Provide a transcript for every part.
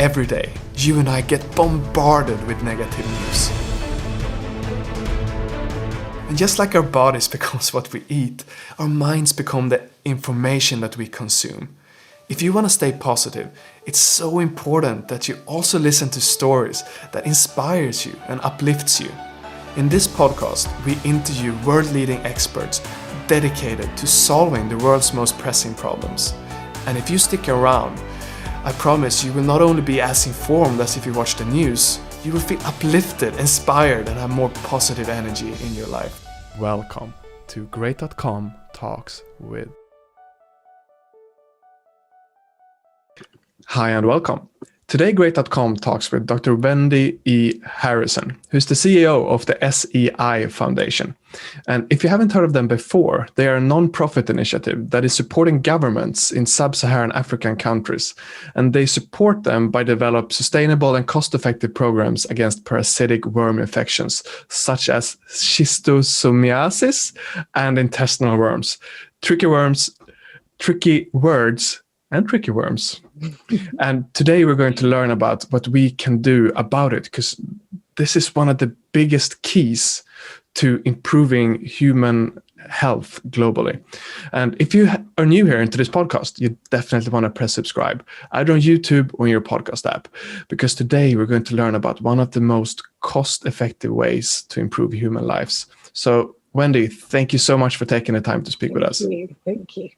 Every day, you and I get bombarded with negative news. And just like our bodies becomes what we eat, our minds become the information that we consume. If you want to stay positive, it's so important that you also listen to stories that inspires you and uplifts you. In this podcast, we interview world-leading experts dedicated to solving the world's most pressing problems. And if you stick around, I promise you will not only be as informed as if you watch the news, you will feel uplifted, inspired, and have more positive energy in your life. Welcome to Great.com Talks with. Hi and welcome. Today, Great.com talks with Dr. Wendy E. Harrison, who's the CEO of the SCI Foundation. And if you haven't heard of them before, they are a non-profit initiative that is supporting governments in sub-Saharan African countries. And they support them by developing sustainable and cost-effective programs against parasitic worm infections, such as schistosomiasis and intestinal worms. Tricky words, and tricky worms. And today we're going to learn about what we can do about it, because this is one of the biggest keys to improving human health globally. And if you are new here into this podcast, you definitely want to press subscribe, either on YouTube or in your podcast app, because today we're going to learn about one of the most cost-effective ways to improve human lives. So, Wendy, thank you so much for taking the time to speak with us. Thank you.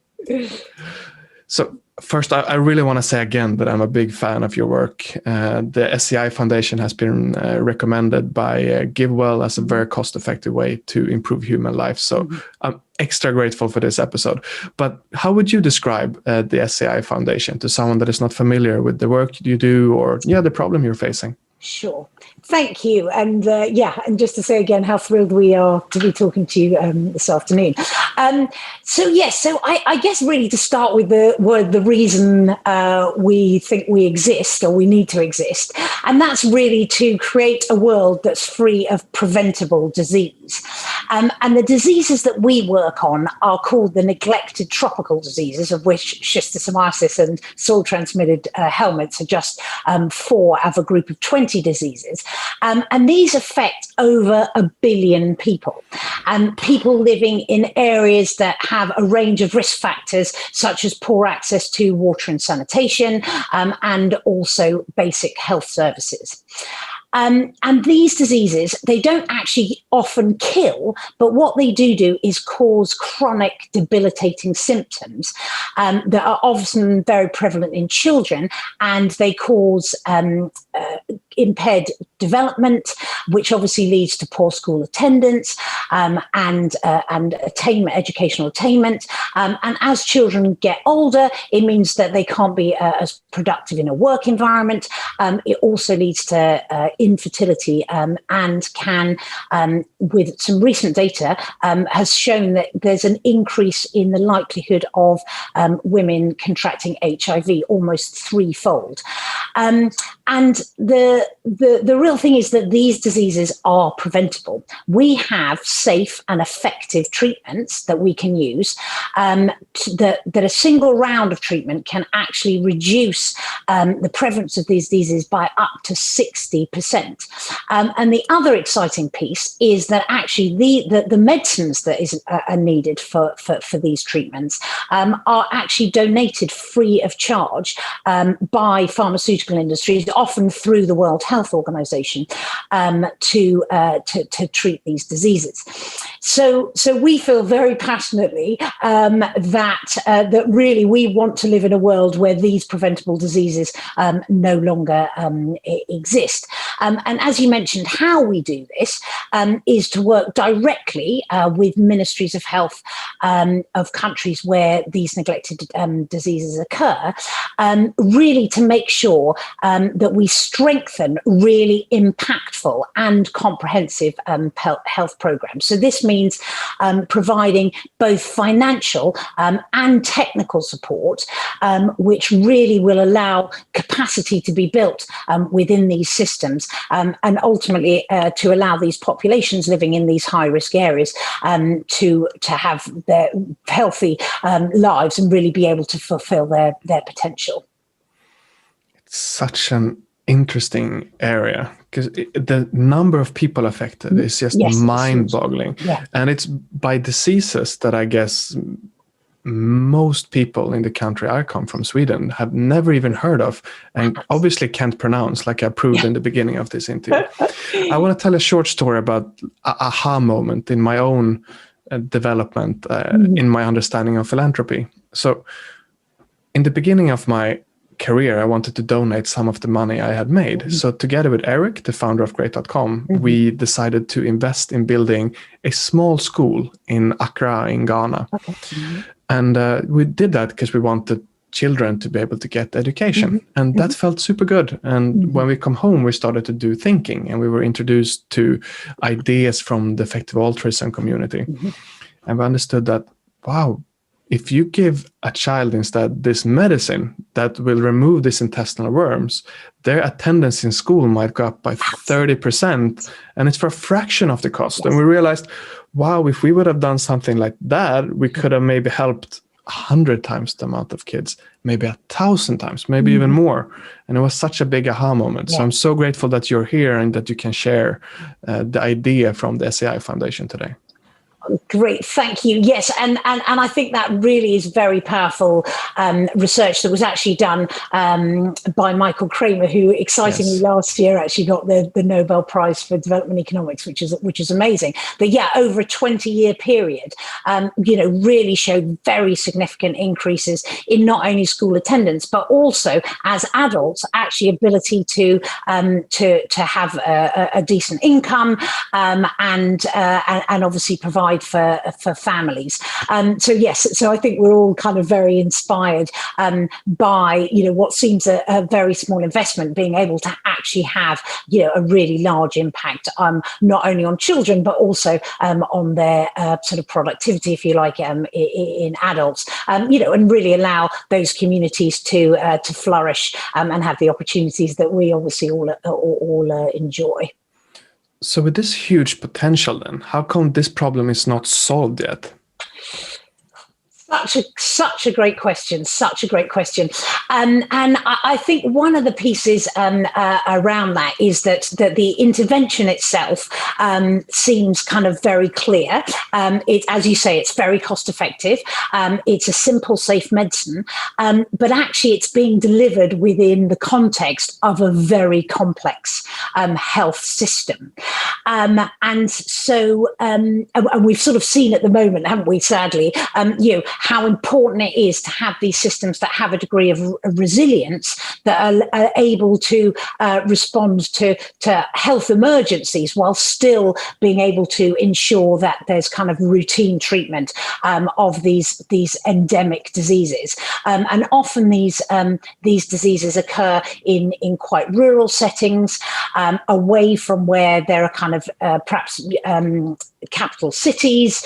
So first, I really want to say again that I'm a big fan of your work. The SCI Foundation has been recommended by GiveWell as a very cost-effective way to improve human life. So I'm extra grateful for this episode. But how would you describe the SCI Foundation to someone that is not familiar with the work you do or the problem you're facing? Sure. Thank you. And and just to say again how thrilled we are to be talking to you this afternoon. So I guess really to start with the reason we think we exist or we need to exist. And that's really to create a world that's free of preventable disease. And the diseases that we work on are called the neglected tropical diseases, of which schistosomiasis and soil-transmitted helminths are just 4 out of a group of 20 diseases. And these affect over 1 billion people. People living in areas that have a range of risk factors, such as poor access to water and sanitation, and also basic health services. And these diseases, they don't actually often kill, but what they do is cause chronic debilitating symptoms that are often very prevalent in children, and they cause impaired development, which obviously leads to poor school attendance and educational attainment. And as children get older, it means that they can't be as productive in a work environment. It also leads to infertility and can, with some recent data, has shown that there's an increase in the likelihood of women contracting HIV almost 3-fold. And the real thing is that these diseases are preventable. We have safe and effective treatments that we can use, that a single round of treatment can actually reduce the prevalence of these diseases by up to 60%. And the other exciting piece is that actually the medicines that are needed for these treatments are actually donated free of charge by pharmaceutical industries, often through the World Health Organization, to treat these diseases. So we feel very passionately that really we want to live in a world where these preventable diseases no longer exist. And as you mentioned, how we do this is to work directly with ministries of health of countries where these neglected diseases occur, really to make sure that we strengthen really impactful and comprehensive health programs. So this means providing both financial and technical support, which really will allow capacity to be built within these systems, and ultimately to allow these populations living in these high-risk areas to have their healthy lives and really be able to fulfill their potential. such an interesting area, because the number of people affected is just mind-boggling. Yeah. And it's by diseases that I guess most people in the country I come from, Sweden, have never even heard of, and obviously can't pronounce, like I proved in the beginning of this interview. I want to tell a short story about a aha moment in my own development in my understanding of philanthropy. So in the beginning of my career, I wanted to donate some of the money I had made. So together with Eric, the founder of Great.com, we decided to invest in building a small school in Accra in Ghana. And we did that because we wanted children to be able to get education. And that felt super good. And when we come home, we started to do thinking, and we were introduced to ideas from the effective altruism community. And we understood that, wow, if you give a child instead this medicine that will remove these intestinal worms, their attendance in school might go up by 30%, and it's for a fraction of the cost. And we realized, wow, if we would have done something like that, we could have maybe helped 100 times the amount of kids, maybe 1,000 times, maybe even more. And it was such a big aha moment. So I'm so grateful that you're here and that you can share the idea from the SCI Foundation today. Great, thank you. Yes, and I think that really is very powerful research that was actually done by Michael Kramer, who excitingly last year actually got the Nobel Prize for Development Economics, which is amazing. But yeah, over a 20-year period, really showed very significant increases in not only school attendance, but also as adults, actually ability to have a decent income and obviously provide for families. So I think we're all kind of very inspired by what seems a very small investment being able to actually have a really large impact not only on children but also on their sort of productivity, if you like, in adults, and really allow those communities to flourish and have the opportunities that we obviously all enjoy. So with this huge potential then, how come this problem is not solved yet? Such a great question. And I think one of the pieces around that is that the intervention itself seems kind of very clear. As you say, it's very cost effective. It's a simple, safe medicine, but actually it's being delivered within the context of a very complex health system. And we've sort of seen at the moment, haven't we, sadly, how important it is to have these systems that have a degree of resilience, that are able to respond to health emergencies while still being able to ensure that there's kind of routine treatment of these endemic diseases. And often these diseases occur in quite rural settings, away from where there are kind of perhaps capital cities,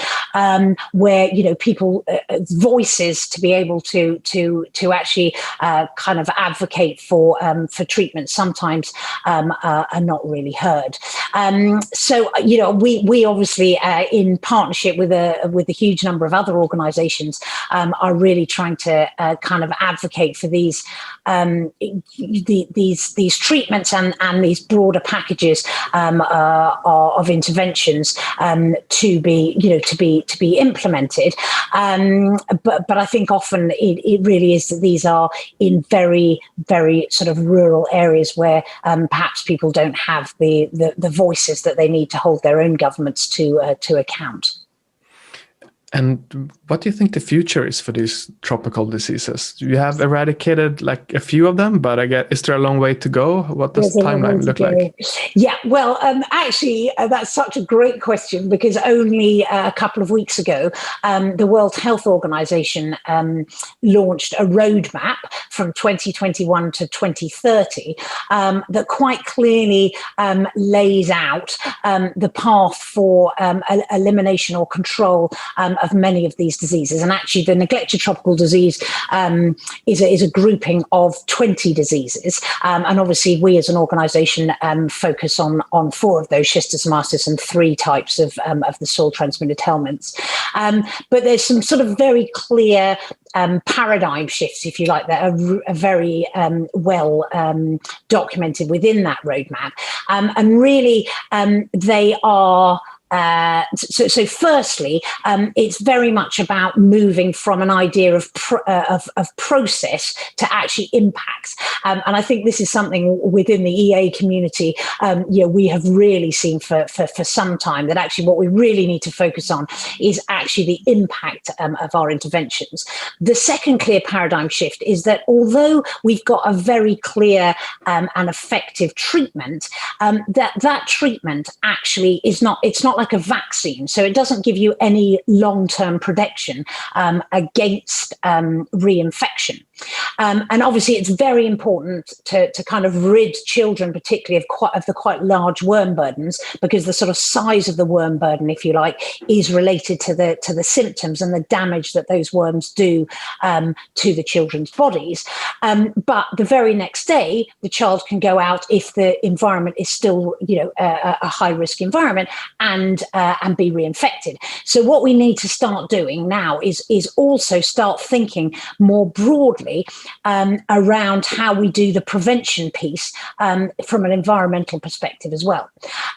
where people voices to be able to actually kind of advocate for treatment sometimes are not really heard. So we obviously in partnership with a huge number of other organisations are really trying to kind of advocate for these treatments and these broader packages of interventions to be implemented. But I think often it really is that these are in very, very sort of rural areas where perhaps people don't have the voices that they need to hold their own governments to account. And what do you think the future is for these tropical diseases? You have eradicated like a few of them, but I guess, is there a long way to go? What does the timeline look like? Yeah, well, actually, that's such a great question, because only a couple of weeks ago, the World Health Organization launched a roadmap from 2021 to 2030 that quite clearly lays out the path for elimination or control of many of these diseases. And actually, the neglected tropical disease is a grouping of 20 diseases. And obviously, we as an organisation focus on 4 of those: schistosomiasis and 3 types of the soil transmitted helminths. But there's some sort of very clear paradigm shifts, if you like, that are very well documented within that roadmap. And really, they are. So firstly, it's very much about moving from an idea of process to actually impact. And I think this is something within the EA community, we have really seen for some time, that actually what we really need to focus on is actually the impact of our interventions. The second clear paradigm shift is that although we've got a very clear and effective treatment, that treatment actually is not, it's not like a vaccine. So it doesn't give you any long-term protection against reinfection. And obviously it's very important to kind of rid children, particularly of the quite large worm burdens, because the sort of size of the worm burden, if you like, is related to the symptoms and the damage that those worms do to the children's bodies. But the very next day, the child can go out, if the environment is still, a high-risk environment, and be reinfected. So what we need to start doing now is also start thinking more broadly around how we do the prevention piece from an environmental perspective as well.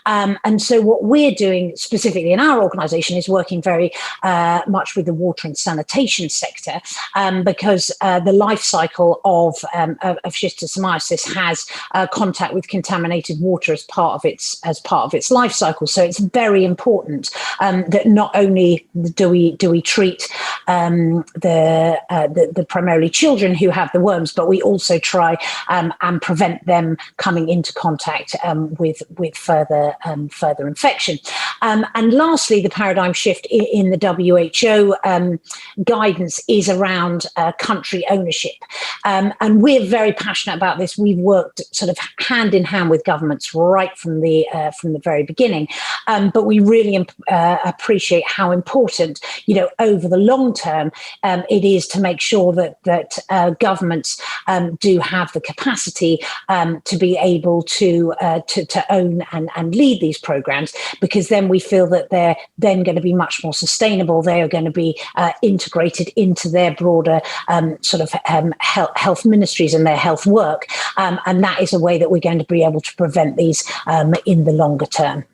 And so what we're doing specifically in our organisation is working very much with the water and sanitation sector, because the life cycle of schistosomiasis has contact with contaminated water as part of its life cycle. So it's very important that not only do we treat the primarily children who have the worms, but we also try and prevent them coming into contact with further infection. And lastly, the paradigm shift in the WHO guidance is around country ownership. And we're very passionate about this. We've worked sort of hand in hand with governments right from the very beginning. But we really appreciate how important, over the long term, it is to make sure that governments do have the capacity to be able to own and lead these programs, because then we feel that they're then going to be much more sustainable. They are going to be integrated into their broader health ministries and their health work. And that is a way that we're going to be able to prevent these in the longer term.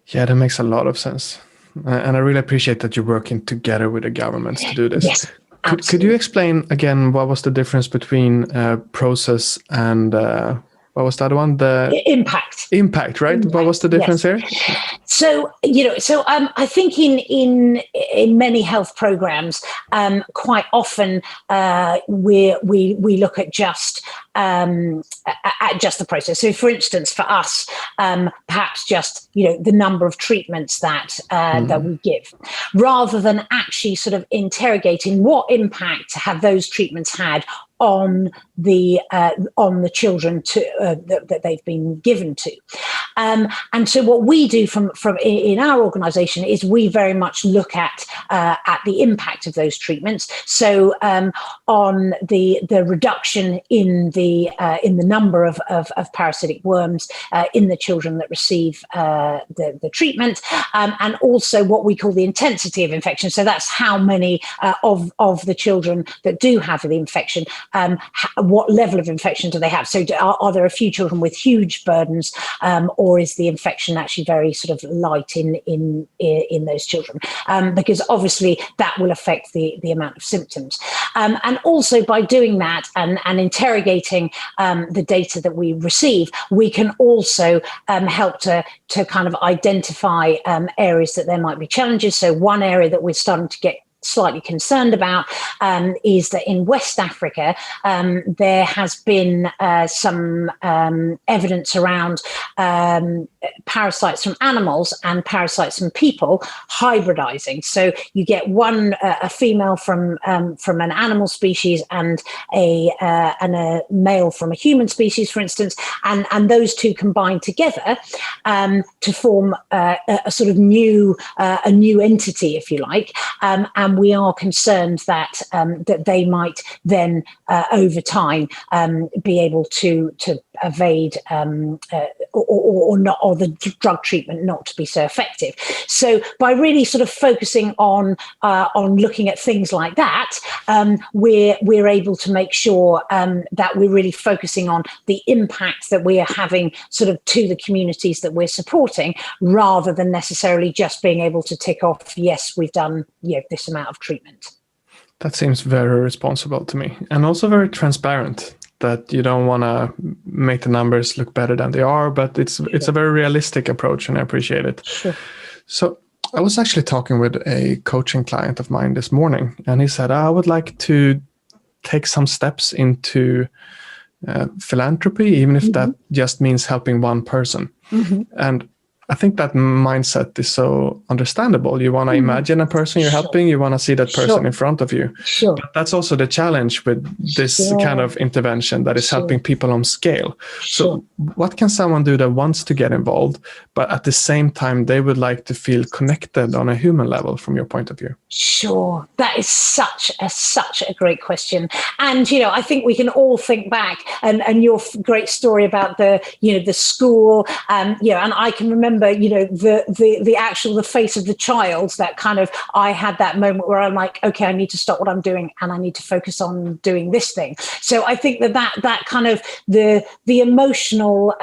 Yeah, that makes a lot of sense. And I really appreciate that you're working together with the governments to do this. Yes, could you explain again what was the difference between process and what was the other one? The impact, right? Impact. What was the difference here? So, I think in many health programs, quite often we look at just the process. So, for instance, for us, perhaps just the number of treatments that we give, rather than actually sort of interrogating what impact have those treatments had on the children that they've been given to. And so what we do from in our organisation is we very much look at the impact of those treatments. So on the reduction in the number of parasitic worms in the children that receive the treatment, and also what we call the intensity of infection. So that's how many of the children that do have the infection, what level of infection do they have? So are there a few children with huge burdens, or is the infection actually very sort of light in those children? Because obviously that will affect the amount of symptoms. And also by doing that and interrogating the data that we receive, we can also help to kind of identify areas that there might be challenges. So one area that we're starting to get slightly concerned about is that in West Africa, there has been some evidence around parasites from animals and parasites from people hybridizing. So you get a female from an animal species and a male from a human species, for instance, and those two combine together to form a sort of new entity, if you like, and we are concerned that they might then over time be able to evade or not, or the drug treatment not to be so effective. So by really sort of focusing on looking at things like that, we're able to make sure that we're really focusing on the impact that we are having sort of to the communities that we're supporting, rather than necessarily just being able to tick off, yes, we've done this amount of treatment. That seems very responsible to me, and also very transparent. That you don't want to make the numbers look better than they are, but it's a very realistic approach, and I appreciate it. Sure. So I was actually talking with a coaching client of mine this morning, and he said, I would like to take some steps into philanthropy, even if that just means helping one person. And I think that mindset is so understandable. You want to imagine a person you're helping, you want to see that person in front of you. But that's also the challenge with this kind of intervention that is helping people on scale. So what can someone do that wants to get involved, but at the same time, they would like to feel connected on a human level from your point of view? Sure. That is such a great question. And, I think we can all think back and your great story about the school, and I can remember, the face of the child, that kind of, I had that moment where I'm like, okay, I need to stop what I'm doing and I need to focus on doing this thing. So I think that kind of the emotional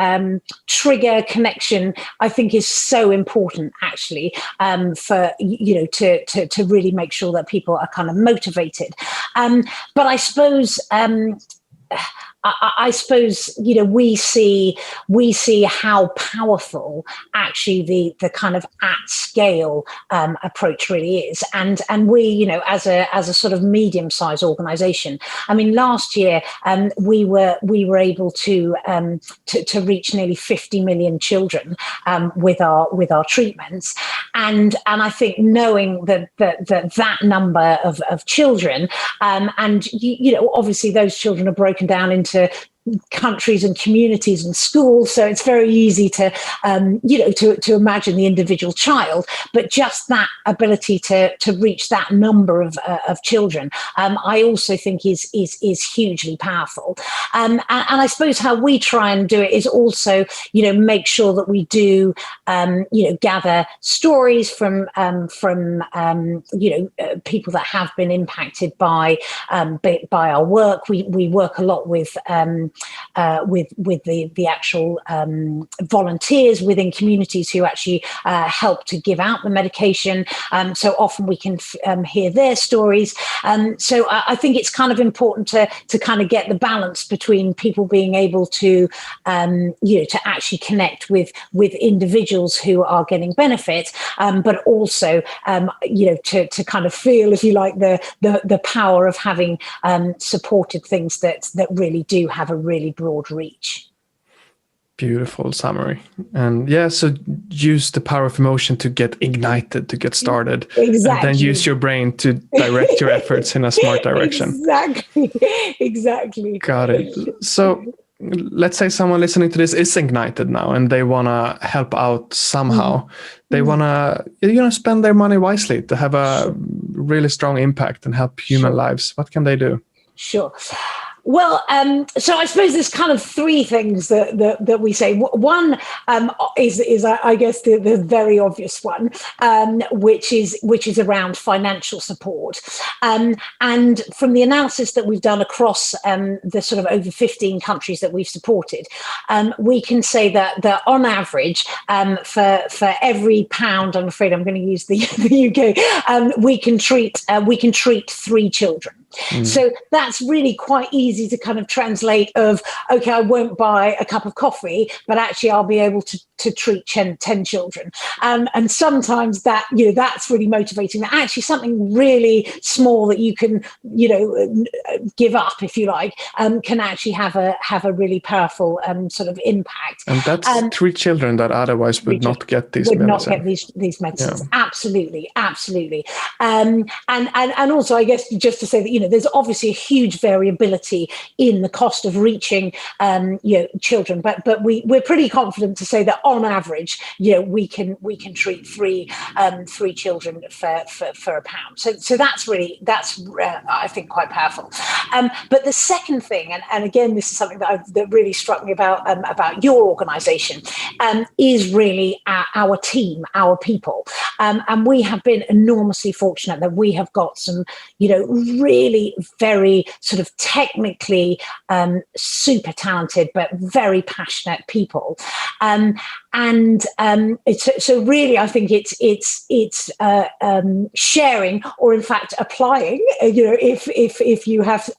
trigger connection, I think, is so important actually, for, to really make sure that people are kind of motivated. But I suppose, we see how powerful actually the kind of at scale approach really is, and we, as a sort of medium-sized organization. I mean, last year we were able to reach nearly 50 million children with our treatments, and I think knowing that number of children, and obviously those children are broken down into countries and communities and schools, so it's very easy to imagine the individual child, but just that ability to reach that number of children, I also think is hugely powerful. And I suppose how we try and do it is also make sure that we do gather stories from people that have been impacted by our work. We work a lot with the actual volunteers within communities who actually help to give out the medication. So often we can hear their stories. So I think it's kind of important to kind of get the balance between people being able to to actually connect with individuals who are getting benefit, but also to kind of feel, if you like, the power of having supported things that really do have a really broad reach. Beautiful summary. And so use the power of emotion to get ignited, to get started. Exactly. And then use your brain to direct your efforts in a smart direction. Exactly. Got it. So let's say someone listening to this is ignited now and they want to help out somehow. They want to spend their money wisely to have a really strong impact and help human lives. What can they do? Sure. Well, so I suppose there's kind of three things that we say. One is I guess the very obvious one, which is around financial support. And from the analysis that we've done across the sort of over 15 countries that we've supported, we can say that on average, for every pound, I'm afraid I'm going to use the UK, we can treat 3 children. So that's really quite easy to kind of translate of, okay, I won't buy a cup of coffee, but actually I'll be able to treat 10 children. And sometimes that, that's really motivating, that actually something really small that you can, give up, if you like, can actually have a really powerful sort of impact. And that's 3 children that otherwise would not get these medicines. Not get these medicines. Yeah. Absolutely. And also, I guess, just to say that, there's obviously a huge variability in the cost of reaching, children, but we're pretty confident to say that on average, we can treat three children for £1. So that's I think quite powerful. But the second thing, and again, this is something that really struck me about your organisation, is really our team, our people, and we have been enormously fortunate that we have got some, really very sort of technically super talented but very passionate people, and so really I think it's sharing, or in fact applying, if you have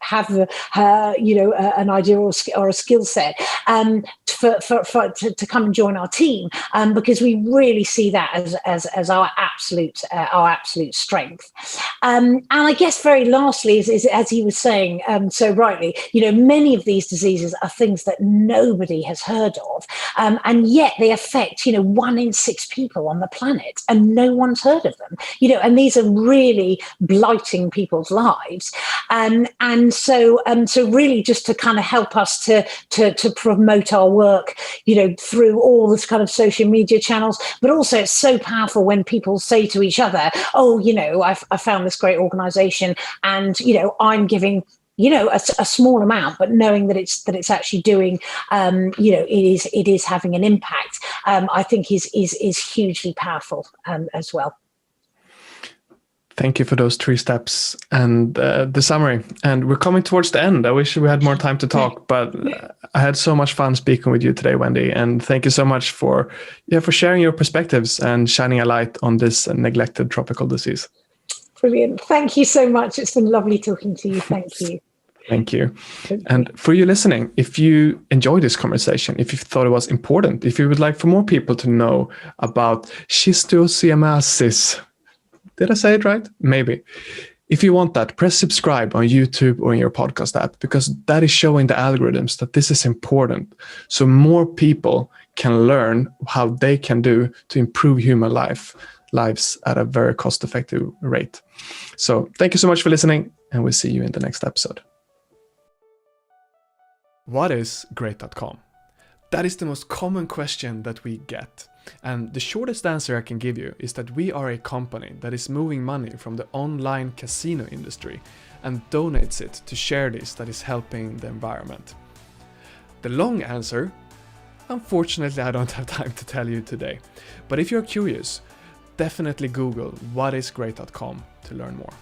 an idea or a skill set, to come and join our team, because we really see that as our absolute strength. And I guess very lastly, is as he was saying so rightly, many of these diseases are things that nobody has heard of, and yet they affect 1 in 6 people on the planet, and no one's heard of them. And these are really blighting people's lives, and so really just to kind of help us to promote our work, through all this kind of social media channels. But also it's so powerful when people say to each other, oh, I found this great organization, and I'm giving a small amount, but knowing that it's actually doing, it is having an impact, I think is hugely powerful as well. Thank you for those 3 steps and the summary. And we're coming towards the end. I wish we had more time to talk, but I had so much fun speaking with you today, Wendy. And thank you so much for sharing your perspectives and shining a light on this neglected tropical disease. Brilliant. Thank you so much. It's been lovely talking to you. Thank you. Thank you. And for you listening, if you enjoyed this conversation, if you thought it was important, if you would like for more people to know about schistosomiasis, did I say it right? Maybe. If you want that, press subscribe on YouTube or in your podcast app, because that is showing the algorithms that this is important, so more people can learn how they can do to improve human lives at a very cost-effective rate. So thank you so much for listening, and we'll see you in the next episode. What is great.com? That is the most common question that we get. And the shortest answer I can give you is that we are a company that is moving money from the online casino industry and donates it to charities that is helping the environment. The long answer, unfortunately, I don't have time to tell you today. But if you're curious, definitely Google what is great.com to learn more.